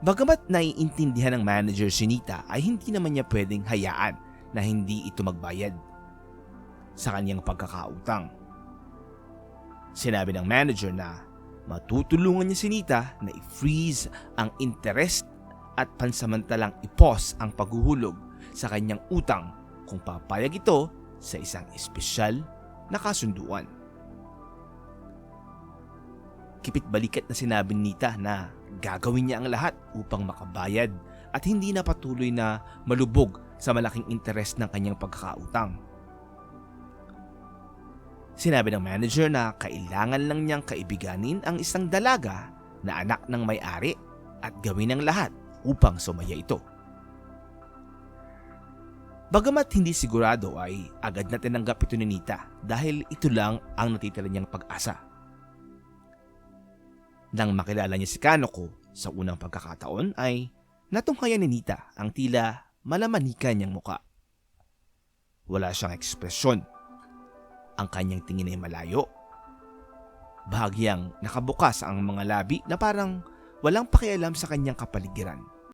Bagamat naiintindihan ng manager si Nita ay hindi naman niya pwedeng hayaan na hindi ito magbayad sa kanyang pagkakautang. Sinabi ng manager na matutulungan niya si Nita na i-freeze ang interest at pansamantalang i-pause ang paghuhulog sa kanyang utang kung papayag ito sa isang espesyal na kasunduan. Kipit-balikat na sinabi ni Nita na gagawin niya ang lahat upang makabayad at hindi na patuloy na malubog sa malaking interes ng kanyang pagkakautang. Sinabi ng manager na kailangan lang niyang kaibiganin ang isang dalaga na anak ng may-ari at gawin ang lahat upang sumaya ito. Bagamat hindi sigurado ay agad na tinanggap ito ni Nita dahil ito lang ang natitira niyang pag-asa. Nang makilala niya si Kanoko sa unang pagkakataon ay natunghayan ni Nita ang tila malamanikan niyang muka. Wala siyang ekspresyon. Ang kanyang tingin ay malayo. Bahagyang nakabukas ang mga labi na parang walang pakialam sa kanyang kapaligiran.